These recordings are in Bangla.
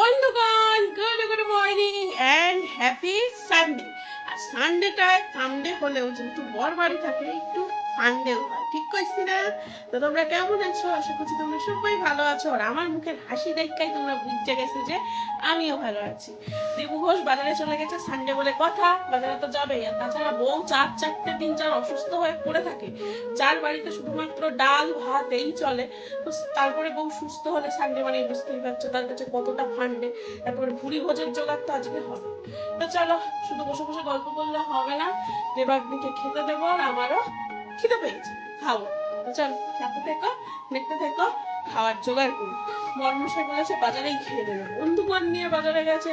বন্ধুগণ, good morning and happy Sunday. আর সানডেটায় সানডে হলেও যেহেতু বর বাড়ি থাকে একটু সানডেও হয়, ঠিক কইছি না? তো তোমরা কেমন আছো? আশা করছি তোমরা সবাই ভালো আছো। আর আমার মুখের হাসি দেখাই তোমরা বুঝতে গেছো যে আমিও ভালো আছি। দীপু ঘোষ বাজারে চলে গেছে, সানডে বলে কথা, বাজারে তো যাবেই। আর তাছাড়া বউ চারটে 3-4 অসুস্থ হয়ে পড়ে থাকে। যার বাড়িতে শুধুমাত্র ডাল ভাত এই চলে, তো তারপরে বউ সুস্থ হলে সানডে মানে বুঝতেই পারছো তার কাছে কতটা ফান্ডে। তারপরে ভুড়ি ভোজের জোগাড় তো আজকে হবে। তো চলো, শুধু বসে বসে গল্প করলে হবে না, দেবাগ্নিকে খেতে দেবো আর আমারও খিদে পেয়েছে, খাবো। তো চলো, খেতে থেকো, দেখতে থেকো, খাওয়ার জোগাড় করি। বর্মশাই বলেছে বাজারেই খেয়ে দেবে, বন্ধুগণ নিয়ে বাজারে গেছে,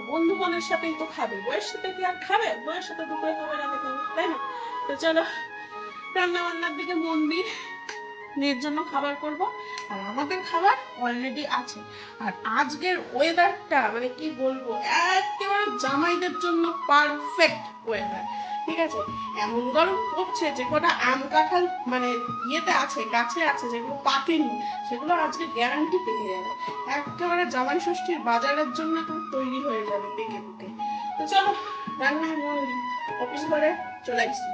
বন্ধুগণের সাথেই তো খাবে, বইয়ের সাথে কি আর খাবে? বইয়ের সাথে দুপুরে খাবে রাতে খাবে, তাই না? তো চলো, রান্না বান্নার দিকে মন দিই। মেয়ের জন্য খাবার করব, আর আমাদের খাবার অলরেডি আছে। আর আজকের ওয়েদারটা মানে কি বলবো, একেবারে জামাইদের জন্য পারফেক্ট ওয়েদার। ঠিক আছে, এমন গরম পড়ছে যে কটা আম কাঁঠাল মানে ইয়েতে আছে, গাছে আছে, যেগুলো পাকেনি সেগুলো আজকে গ্যারান্টি পেয়ে যাবে। একেবারে জামাই ষষ্ঠীর বাজারের জন্য তৈরি হয়ে যাবে পেকে পেকে। তো চলো, রান্নায় মন দিই। অফিস করে চলে আসছি।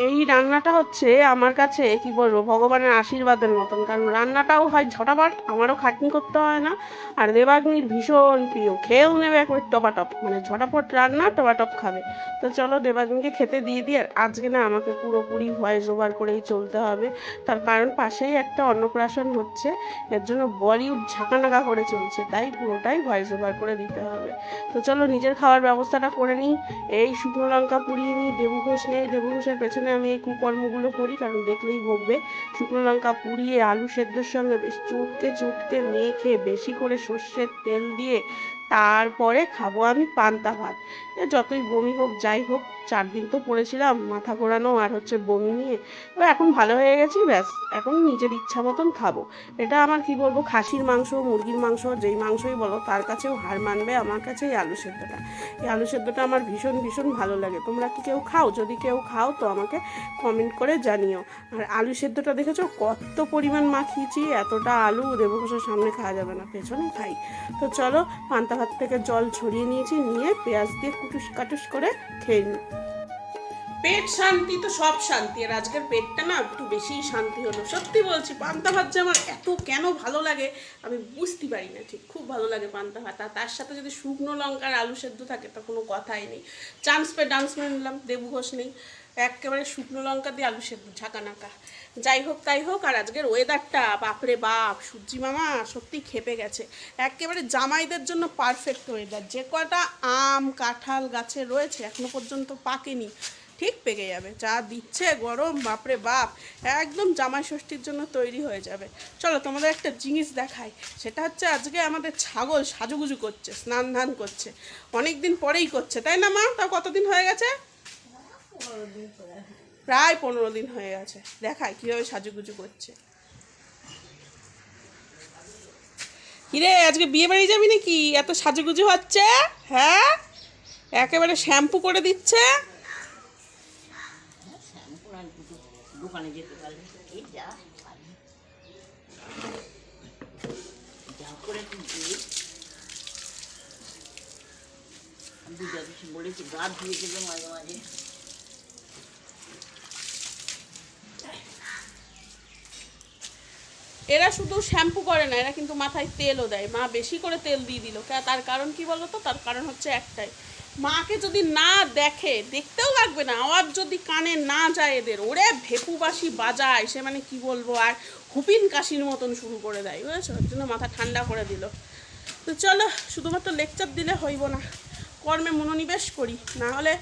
এই রান্নাটা হচ্ছে আমার কাছে কি বলবো ভগবানের আশীর্বাদের মতন, কারণ রান্নাটাও হয় ঝটাপট, আমারও খাটনি করতে হয় না। আর দেবাগ্নির ভীষণ প্রিয়, খেয়েও নেবে একবার টপাটপ, মানে ঝটাপট রান্না টপাটপ খাবে। তো চলো দেবাগ্নিকে খেতে দিয়ে দিই। আর আজকে না আমাকে পুরোপুরি ভয়েস ওভার করেই চলতে হবে, তার কারণ পাশেই একটা অন্নপ্রাশন হচ্ছে, এর জন্য বলিউড ঝাঁকানাকা করে চলছে, তাই পুরোটাই ভয়েস ওভার করে দিতে হবে। তো চলো নিজের খাওয়ার ব্যবস্থাটা করে নিই। এই শুকনো লঙ্কা পুড়িয়ে নিই, দেবুঘোষ নেই, দেবুঘোষের পেছনে আমি এই কুকর্মগুলো করি, কারণ দেখলেই বকবে। শুকনো লঙ্কা পুড়িয়ে আলু সেদ্ধর সঙ্গে বেশ চটকে চটকে মেখে বেশি করে সর্ষের তেল দিয়ে তারপরে খাবো আমি পান্তা ভাত। যতই বমি হোক যাই হোক, 4 দিন তো পড়েছিলাম মাথা ঘোরানো আর হচ্ছে বমি নিয়ে, এবার এখন ভালো হয়ে গেছি, ব্যাস এখন নিজের ইচ্ছা মতন খাবো। এটা আমার কি বলবো, খাসির মাংস মুরগির মাংস যেই মাংসই বলো তার কাছেও হার মানবে আমার কাছে এই আলু সেদ্ধটা। এই আলু সেদ্ধটা আমার ভীষণ ভীষণ ভালো লাগে। তোমরা কি কেউ খাও? যদি কেউ খাও তো আমাকে কমেন্ট করে জানিও। আর আলু সেদ্ধটা দেখেছো কত পরিমাণ মাখিয়েছি, এতটা আলু দেবঘোষের সামনে খাওয়া যাবে না, পেছনে খাই। তো চলো, পান্তা ভাত থেকে জল ছড়িয়ে নিয়েছি, নিয়ে পেঁয়াজ দিয়ে কুটুস কাটুস করে খেয়ে নিই। পেট শান্তি তো সব শান্তি, আর আজকের পেটটা না একটু বেশিই শান্তি হলো। সত্যি বলছি, পান্তা ভাত যে আমার এত কেন ভালো লাগে আমি বুঝতে পারি না ঠিক, খুব ভালো লাগে পান্তা ভাত। আর তার সাথে যদি শুকনো লঙ্কার আলু সেদ্ধ থাকে তা কোনো কথাই নেই। চান্স পেয়ে ডান্স মেরে নিলাম, দেবু ঘোষ নেই, একেবারে শুকনো লঙ্কা দিয়ে আলু সেদ্ধ ঝাঁকানাকা। যাই হোক তাই হোক, আর আজকের ওয়েদারটা বাপরে বাপ, সূর্যি মামা সত্যি খেপে গেছে। একেবারে জামাইদের জন্য পারফেক্ট ওয়েদার। যে কটা আম কাঁঠাল গাছে রয়েছে এখনো পর্যন্ত পাকেনি, ঠিক পেকে যাবে। যা দিচ্ছে গরম বাপরে বাপ, একদম জামাই ষষ্ঠীর জন্য তৈরি হয়ে যাবে। চলো তোমাদের একটা জিনিস দেখাই, সেটা হচ্ছে আজকে আমাদের ছাগল সাজুগুজু করছে, স্নান ধান করছে, অনেক দিন পরেই করছে, তাই না মা? তাও কতদিন হয়ে গেছে? প্রায় 15 দিন হয়ে গেছে। দেখাই কীভাবে সাজুগুজু করছে। কিরে, আজকে বিয়ে বাড়ি যাবি নাকি? এত সাজুগুজু হচ্ছে, হ্যাঁ? একেবারে শ্যাম্পু করে দিচ্ছে। দোকানে যেতে পারলে এই যা যা করে দুধ বলেছি গা ধুয়ে দেবে মাঝে মাঝে। এরা শুধু শ্যাম্পু করে না, এরা কিন্তু মাথায় তেলও দেয়। মা বেশি করে তেল দিয়ে দিল, তার কারণ কি বলো তো? তার কারণ হচ্ছে একটাই, মাকে যদি না দেখে, দেখতেও লাগবে না, আওয়াজ যদি কানে না যায় এদের, ওরে ভেপুবাসি বাজায় সে, মানে কি বলবো, আর হুপিন কাশির মতন শুরু করে দেয়, বুঝেছো? ওর জন্য মাথা ঠান্ডা করে দিল। তো চলো, শুধুমাত্র লেকচার দিলে হইব না, কর্মে মনোনিবেশ করি, না হলে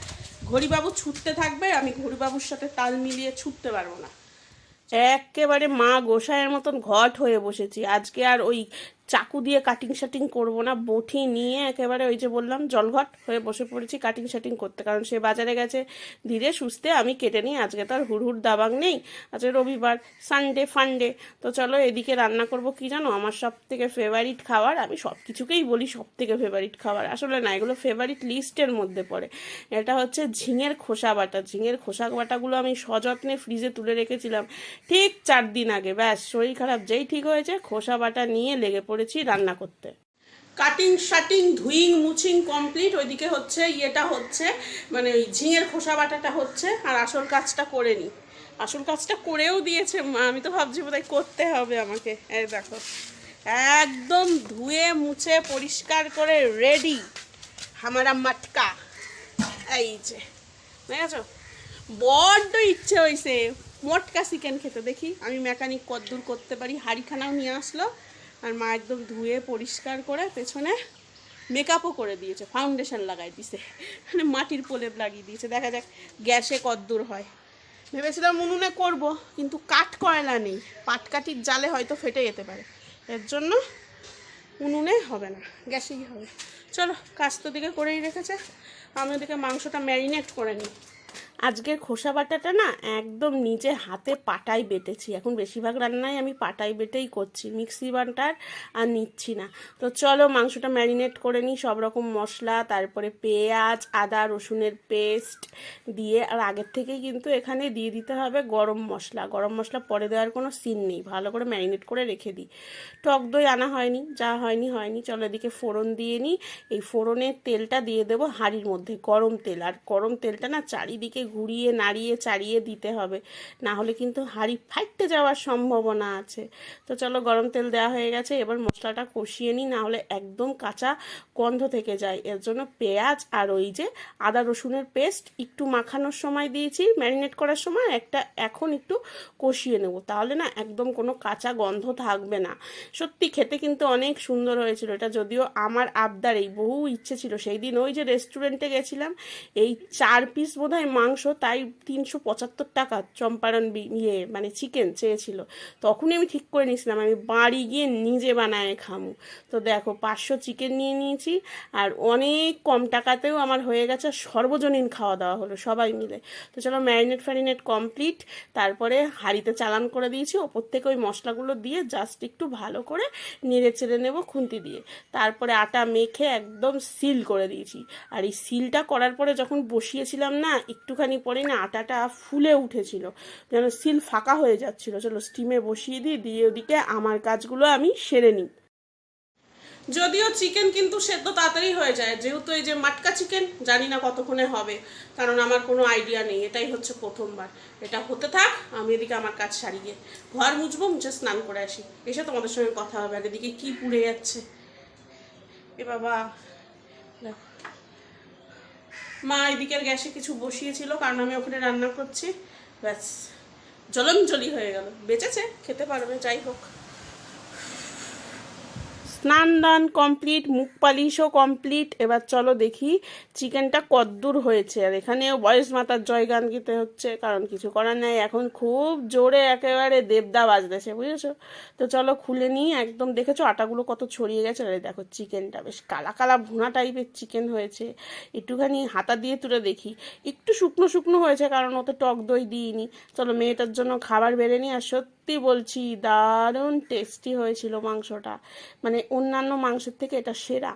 ঘড়িবাবু ছুটতে থাকবে, আমি ঘড়িবাবুর সাথে তাল মিলিয়ে ছুটতে পারবো না। একেবারে মা গোসাইয়ের মতন ঘট হয়ে বসেছি আজকে। আর ওই চাকু দিয়ে কাটিং শাটিং করবো না, বটি নিয়ে একেবারে ওই যে বললাম জলঘট হয়ে বসে পড়েছি কাটিং শাটিং করতে, কারণ সে বাজারে গেছে ধীরে সুস্থে, আমি কেটে নিই। আজকে তো আর হুড়হুড় দাবাং নেই, আজকে রবিবার, সানডে ফান্ডে। তো চলো এদিকে রান্না করব কি জানো, আমার সব থেকে ফেভারিট খাবার, আমি সব কিছুকেই বলি সব থেকে ফেভারিট খাবার, আসলে না, এগুলো ফেভারিট লিস্টের মধ্যে পড়ে। এটা হচ্ছে ঝিঙের খোসা বাটা। ঝিঙের খোসা বাটাগুলো আমি সযত্নে ফ্রিজে তুলে রেখেছিলাম ঠিক 4 দিন আগে, ব্যাস শরীর খারাপ যেই ঠিক হয়েছে খোসা বাটা নিয়ে লেগে পড়েছি রান্না করতে। কাটিং শাটিং ধুইং মুছিং কমপ্লিট। ওইদিকে হচ্ছে ইয়েটা হচ্ছে, মানে ওই ঝিঙের খোসা বাটাটা হচ্ছে, আর আসল কাজটা করে নিই। আসল কাজটা করেও দিয়েছে মা, আমি তো ভাবছি বোধহয় করতে হবে আমাকে। এই দেখো একদম ধুয়ে মুছে পরিষ্কার করে রেডি হামারা মাটকা। এই যে দেখেছো, বড্ড ইচ্ছে হয়েছে মটকা চিকেন খেতে। দেখি আমি মেকানিক কদ্দূর করতে পারি। হাঁড়িখানাও নিয়ে আসলো, আর মা একদম ধুয়ে পরিষ্কার করে পেছনে মেকআপও করে দিয়েছে, ফাউন্ডেশন লাগাই দিয়েছে, মানে মাটির প্রলেপ লাগিয়ে দিয়েছে। দেখা যাক গ্যাসে কদ্দূর হয়। ভেবেছিলাম উনুনে করব, কিন্তু কাঠ কয়লা নেই, পাটকাঠির জালে হয়তো ফেটে যেতে পারে, এর জন্য উনুনে হবে না, গ্যাসেই হবে। চলো কাজ তো দিকে করেই রেখেছে, আমি ওদিকে মাংসটা ম্যারিনেট করে নিই। আজকের খোসা বাটাটা না একদম নিজে হাতে পাটাই বেটেছি। এখন বেশিরভাগ রান্নাই আমি পাটাই বেটেই করছি, মিক্সি বাটার আর নিচ্ছি না। তো চলো মাংসটা ম্যারিনেট করে নিই, সব রকম মশলা, তারপরে পেঁয়াজ আদা রসুনের পেস্ট দিয়ে, আর আগের থেকেই কিন্তু এখানে দিয়ে দিতে হবে গরম মশলা। গরম মশলা পরে দেওয়ার কোনো সিন নেই, ভালো করে ম্যারিনেট করে রেখে দিই। টক দই আনা হয়নি, যা হয়নি হয়নি। চলো এদিকে ফোড়ন দিয়ে নিই। এই ফোড়নের তেলটা দিয়ে দেবো হাঁড়ির মধ্যে, গরম তেল। আর গরম তেলটা না চারিদিকে ঘুরিয়ে নাড়িয়ে চাড়িয়ে দিতে হবে, না হলে কিন্তু হাঁড়ি ফাটতে যাওয়ার সম্ভাবনা আছে। তো চলো গরম তেল দেওয়া হয়ে গেছে, এবার মশলাটা কষিয়ে নিই, না হলে একদম কাঁচা গন্ধ থেকে যায়। এর জন্য পেঁয়াজ আর ওই যে আদা রসুনের পেস্ট একটু মাখানোর সময় দিয়েছি, ম্যারিনেট করার সময় একটা, এখন একটু কষিয়ে নেব, তাহলে না একদম কোনো কাঁচা গন্ধ থাকবে না। সত্যি খেতে কিন্তু অনেক সুন্দর হয়েছিল এটা, যদিও আমার আবদার, এই বহু ইচ্ছে ছিল। সেই দিন ওই যে রেস্টুরেন্টে গেছিলাম, এই 4 পিস বোধহয় মাংস, তাই 375 টাকা চম্পারণ ইয়ে মানে চিকেন চেয়েছিল। তখনই আমি ঠিক করে নিয়েছিলাম আমি বাড়ি গিয়ে নিজে বানায় খামু। তো দেখো 500 চিকেন নিয়ে নিয়েছি, আর অনেক কম টাকাতেও আমার হয়ে গেছে, সর্বজনীন খাওয়া দাওয়া হলো সবাই মিলে। তো চলো ম্যারিনেট কমপ্লিট, তারপরে হাঁড়িতে চালান করে দিয়েছি, ওপর থেকে ওই মশলাগুলো দিয়ে জাস্ট একটু ভালো করে নেড়ে চেড়ে নেবো খুন্তি দিয়ে। তারপরে আটা মেখে একদম সিল করে দিয়েছি। আর এই সিলটা করার পরে যখন বসিয়েছিলাম না, একটুখানি পরে না আটাটা ফুলে উঠেছিল, যেন সিল ফাঁকা হয়ে যাচ্ছিল। চলো স্টিমে বসিয়ে দিই, দিয়ে ওদিকে আমার কাজগুলো আমি সেরে নিই। যদিও চিকেন কিন্তু সেদ্ধ তাড়াতাড়ি হয়ে যায়, যেহেতু এই যে মাটকা চিকেন, জানি না কতক্ষণে হবে, কারণ আমার কোনো আইডিয়া নেই, এটাই হচ্ছে প্রথমবার। এটা হতে থাক, আমি এদিকে আমার কাজ সারিয়ে ঘর মুছবো, মুছে স্নান করে আসি, এসে তোমাদের সঙ্গে কথা হবে। আর এদিকে কি পুড়ে যাচ্ছে এ বাবা। দেখো মা এদিকের গ্যাসে কিছু বসিয়েছিল, কারণ আমি ওখানে রান্না করছি, ব্যাস জলঞ্জলি হয়ে গেল। বেঁচেছে, খেতে পারবে, যাই হোক। স্নান দান কমপ্লিট, মুখ পালিশও কমপ্লিট। এবার চলো দেখি চিকেনটা কদ্দূর হয়েছে। আর এখানেও বয়স মাতার জয় গান গীতে হচ্ছে, কারণ কিছু করার নেই, এখন খুব জোরে একেবারে দেবদা বাজতেছে, বুঝেছো। তো চলো খুলে নিই। একদম দেখেছো আটাগুলো কত ছড়িয়ে গেছে। আরে দেখো চিকেনটা বেশ কালা কালা ভুনা টাইপের চিকেন হয়েছে। একটুখানি হাতা দিয়ে তুলে দেখি, একটু শুকনো শুকনো হয়েছে, কারণ ওতে টক দই দিইনি। চলো মেয়েটার জন্য খাবার বেড়ে নিই। আর সত্যি বলছি দারুণ টেস্টি হয়েছিল মাংসটা, মানে অন্যান্য মাংসের থেকে এটা সেরা।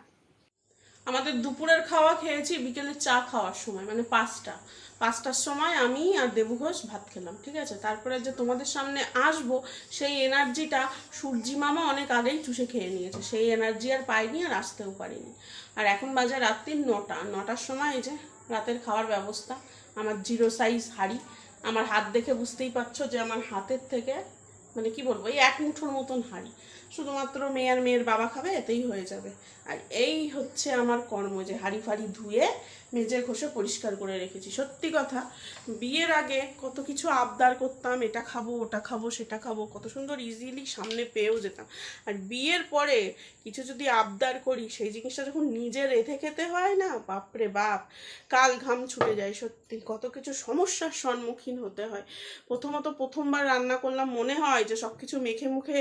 আমাদের দুপুরের খাওয়া খেয়েছি বিকেলে চা খাওয়ার সময়, মানে 5টার সময় আমি আর দেবু ঘোষ ভাত খেলাম, ঠিক আছে। তারপরে যে তোমাদের সামনে আসবো, সেই এনার্জিটা সূর্যি মামা অনেক আগেই চুষে খেয়ে নিয়েছে, সেই এনার্জি আর পাইনি, আর আসতেও পারিনি। আর এখন বাজে রাত্রি 9টার সময় এই যে রাতের খাওয়ার ব্যবস্থা। আমার 0 সাইজ হাঁড়ি, আমার হাত দেখে বুঝতেই পারছো যে আমার হাতের থেকে, মানে কি বলবো, এই 1 মুঠোর মতন হাঁড়ি, শুধুমাত্র মেয়ে আর মেয়ের বাবা খাবে, এতেই হয়ে যাবে। আর এই হচ্ছে আমার কর্ম, যে হাঁড়ি ফাড়ি ধুয়ে মেজে ঘষে পরিষ্কার করে রেখেছি। সত্যি কথা, বিয়ের আগে কত কিছু আবদার করতাম, এটা খাবো ওটা খাবো সেটা খাবো, কত সুন্দর ইজিলি সামনে পেয়েও যেতাম। আর বিয়ের পরে কিছু যদি আবদার করি, সেই জিনিসটা যখন নিজে রেঁধে খেতে হয় না, বাপরে বাপ, কাল ঘাম ছুটে যায়। সত্যি কত কিছু সমস্যার সম্মুখীন হতে হয়। প্রথমবার রান্না করলাম, মনে হয় যে সব কিছু মেখে মুখে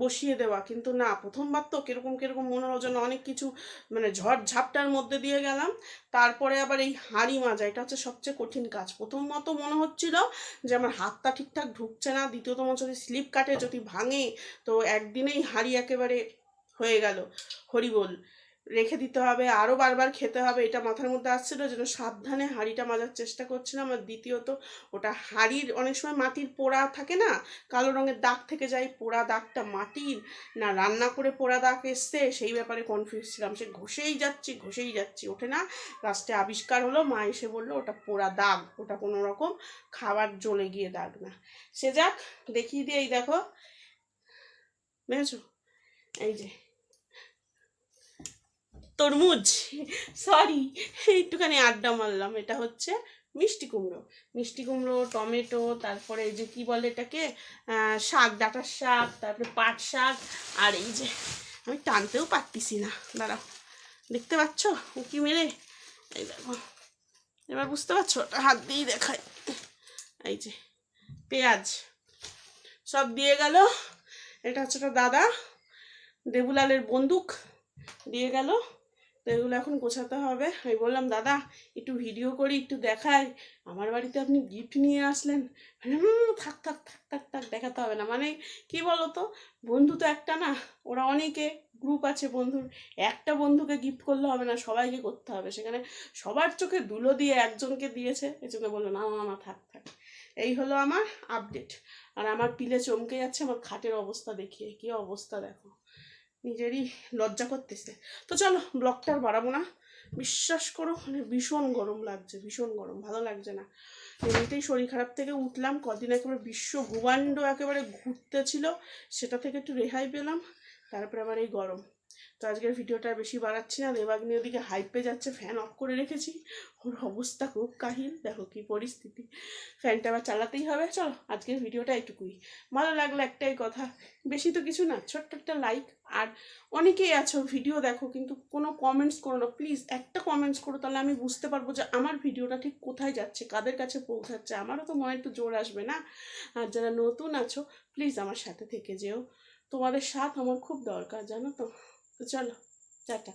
বসিয়ে দেওয়া, কিন্তু না, প্রথমবার তো কিরকম মনে হলো যেন অনেক কিছু মানে ঝড় ঝাপটার মধ্যে দিয়ে গেলাম। তারপরে আবার এই হাঁড়ি মাজা, এটা হচ্ছে সবচেয়ে কঠিন কাজ। প্রথমত মনে হচ্ছিল যে আমার হাতটা ঠিকঠাক ঢুকছে না, দ্বিতীয়ত যদি স্লিপ কাটে, যদি ভাঙে, তো একদিনেই হাঁড়ি একেবারে হয়ে গেল, হরিবোল। রেখে দিতে হবে, আরও বারবার খেতে হবে, এটা মাথার মধ্যে আসছিল, যেন সাবধানে হাঁড়িটা মাজার চেষ্টা করছিলাম। আর দ্বিতীয়ত ওটা হাঁড়ির অনেক সময় মাটির পোড়া থাকে না, কালো রঙের দাগ থেকে যায়, পোড়া দাগটা মাটির না রান্না করে পোড়া দাগ এসছে, সেই ব্যাপারে কনফিউজ ছিলাম। সে ঘষেই যাচ্ছি ওঠে না। লাস্টে আবিষ্কার হলো, মা এসে বললো ওটা পোড়া দাগ, ওটা কোনো রকম খাবার জ্বলে গিয়ে দাগ না। সে যাক, দেখিয়ে দিয়ে এই দেখো, বুঝেছো, এই যে তরমুজ, সরি একটুখানি আড্ডা মারলাম, এটা হচ্ছে মিষ্টি কুমড়ো। মিষ্টি কুমড়ো, টমেটো, তারপরে এই যে কি বলে এটাকে, শাক, ডাঁটার শাক, তারপরে পাট শাক। আর এই যে আমি টানতেও পারতেছি না, দাঁড়াও, দেখতে পাচ্ছ কি মেরে, এই দেখো, এবার বুঝতে পারছো, ওটা হাত দিয়েই দেখায়, এই যে পেঁয়াজ সব দিয়ে গেল। এটা হচ্ছে ওটা দাদা দেবুলালের বন্দুক দিয়ে গেল। তো এগুলো এখন গোছাতে হবে। আমি বললাম দাদা একটু ভিডিও করি, একটু দেখাই, আমার বাড়িতে আপনি গিফট নিয়ে আসলেন। থাক থাক থাক থাক থাক, দেখাতে হবে না। মানে কি বলতো, বন্ধু তো একটা না, ওরা অনেকে গ্রুপ আছে বন্ধুর, একটা বন্ধুকে গিফট করলে হবে না, সবাইকে করতে হবে। সেখানে সবার চোখে ধুলো দিয়ে একজনকে দিয়েছে, এই জন্য বললো না না থাক থাক। এই হলো আমার আপডেট। আর আমার পিলে চমকে যাচ্ছে আমার খাটের অবস্থা দেখিয়ে, কি অবস্থা দেখো, নিজেরই লজ্জা করতেছে। তো চলো ব্লগটা আর বাড়াবো না, বিশ্বাস করো মানে ভীষণ গরম লাগছে, ভীষণ গরম, ভালো লাগছে না। এমনিতেই শরীর খারাপ থেকে উঠলাম, কদিন একেবারে বিশ্ব ভূভাণ্ড একেবারে ঘুরতে ছিল, সেটা থেকে একটু রেহাই পেলাম, তারপরে আবার এই গরম। তো আজকের ভিডিওটা বেশি বাড়াচ্ছি না, দেবাগ্নি ওদিকে হাইপে যাচ্ছে, ফ্যান অফ করে রেখেছি, ওর অবস্থা খুব কাহিল, দেখো কি পরিস্থিতি, ফ্যানটা আবার চালাতেই হবে। চলো আজকের ভিডিওটা এটুকুই, ভালো লাগলো একটাই কথা, বেশি তো কিছু না, ছোট্ট একটা লাইক। আর অনেকেই আছো ভিডিও দেখো কিন্তু কোনো কমেন্টস করো না, প্লিজ একটা কমেন্টস করো, তাহলে আমি বুঝতে পারবো যে আমার ভিডিওটা ঠিক কোথায় যাচ্ছে, কাদের কাছে পৌঁছাচ্ছে, আমারও তো মনে একটু জোর আসবে না। আর যারা নতুন আছো প্লিজ আমার সাথে থেকে যেও, তোমাদের সাথ আমার খুব দরকার জানো তো। তো চলো, টাটা।